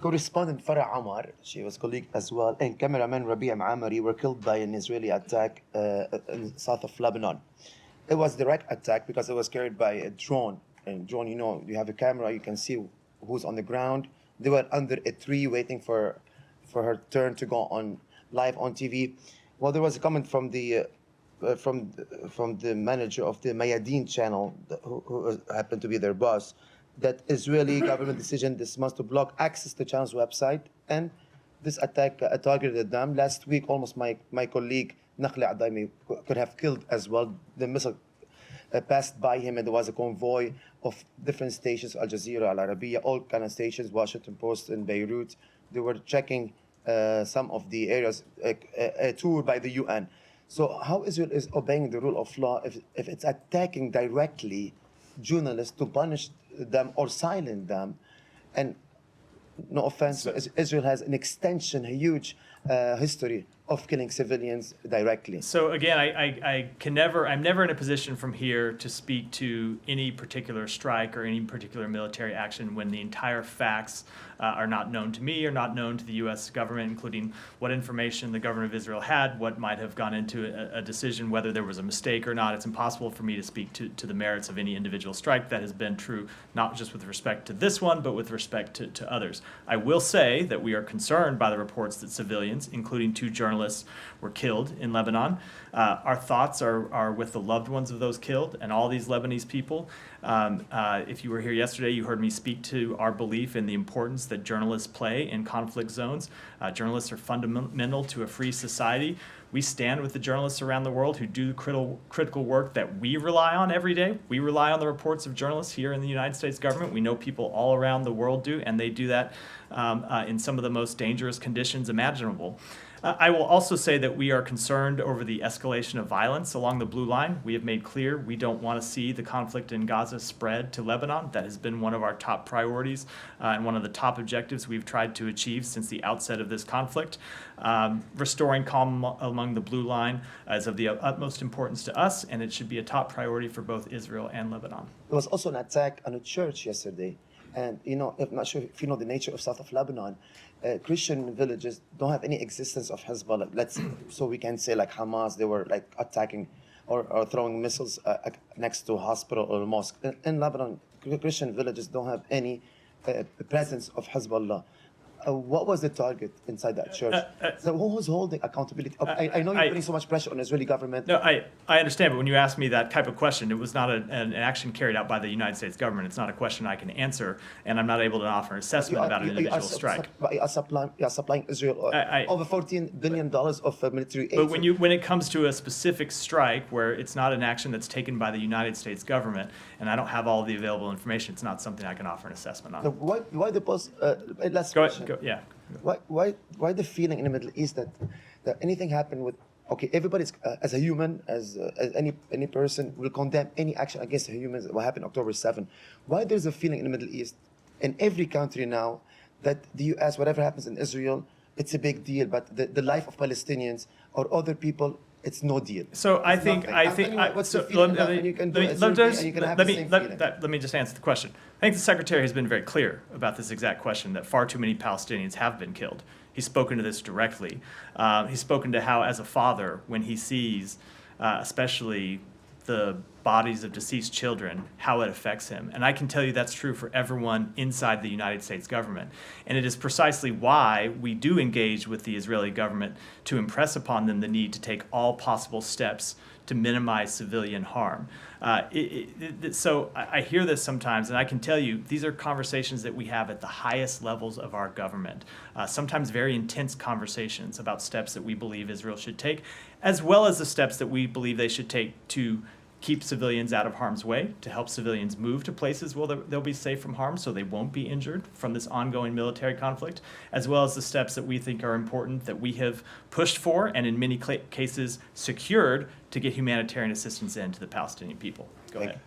Correspondent Farah Amar, she was colleague as well, and cameraman Rabi' Amari were killed by an Israeli attack in south of Lebanon. It was a direct attack because it was carried by a drone. And drone, you know, you have a camera, you can see who's on the ground. They were under a tree waiting for her turn to go on live on TV. Well, there was a comment from the manager of the Mayadeen channel, who happened to be their boss, that Israeli government decision this month to block access to channel's website, and this attack targeted them. Last week, almost my colleague Nakhli Adaimi could have killed as well. The missile passed by him, and there was a convoy of different stations, Al Jazeera, Al Arabiya, all kind of stations, Washington Post in Beiruut. They were checking some of the areas, a tour by the UN. So how Israel is obeying the rule of law if it's attacking directly journalists to punish them or silence them? And no offense, Israel has an extension, a huge history of killing civilians directly. So again, I'm never in a position from here to speak to any particular strike or any particular military action when the entire facts are not known to me or not known to the U.S. government, including what information the government of Israel had, what might have gone into a decision, whether there was a mistake or not. It's impossible for me to speak to the merits of any individual strike. That has been true not just with respect to this one, but with respect to others. I will say that we are concerned by the reports that civilians, including 2 journalists, were killed in Lebanon. Our thoughts are with the loved ones of those killed and all these Lebanese people. If you were here yesterday, you heard me speak to our belief in the importance that journalists play in conflict zones. Journalists are fundamental to a free society. We stand with the journalists around the world who do critical work that we rely on every day. We rely on the reports of journalists here in the United States government. We know people all around the world do, and they do that in some of the most dangerous conditions imaginable. I will also say that we are concerned over the escalation of violence along the blue line. We have made clear we don't want to see the conflict in Gaza spread to Lebanon. That has been one of our top priorities and one of the top objectives we've tried to achieve since the outset of this conflict. Restoring calm along the blue line is of the utmost importance to us, and it should be a top priority for both Israel and Lebanon. There was also an attack on a church yesterday. And, you know, I'm not sure if you know the nature of south of Lebanon. Christian villages don't have any existence of Hezbollah. So we can say like Hamas, they were like attacking or throwing missiles next to a hospital or a mosque. In Lebanon, Christian villages don't have any presence of Hezbollah. What was the target inside that church? So who was holding accountability? I know you're putting so much pressure on the Israeli government. No, I understand, but when you ask me that type of question, it was not an action carried out by the United States government. It's not a question I can answer, and I'm not able to offer an assessment about an individual strike. You are supplying Israel over $14 billion of military aid. But when it comes to a specific strike where it's not an action that's taken by the United States government, and I don't have all the available information, it's not something I can offer an assessment on. Why the post? Last Go question. ahead. Yeah. Why the feeling in the Middle East that anything happened with everybody's as a human as any person will condemn any action against humans, what happened October 7. Why there's a feeling in the Middle East in every country now that the U.S. whatever happens in Israel it's a big deal, but the life of Palestinians or other people, it's no deal. So I think let me just answer the question. I think the Secretary has been very clear about this exact question, that far too many Palestinians have been killed. He's spoken to this directly. He's spoken to how, as a father, when he sees especially the bodies of deceased children, how it affects him. And I can tell you that's true for everyone inside the United States government. And it is precisely why we do engage with the Israeli government to impress upon them the need to take all possible steps to minimize civilian harm. So I hear this sometimes, and I can tell you these are conversations that we have at the highest levels of our government, sometimes very intense conversations about steps that we believe Israel should take, as well as the steps that we believe they should take to keep civilians out of harm's way, to help civilians move to places where they'll be safe from harm so they won't be injured from this ongoing military conflict, as well as the steps that we think are important that we have pushed for and in many cases secured to get humanitarian assistance in to the Palestinian people. Go ahead.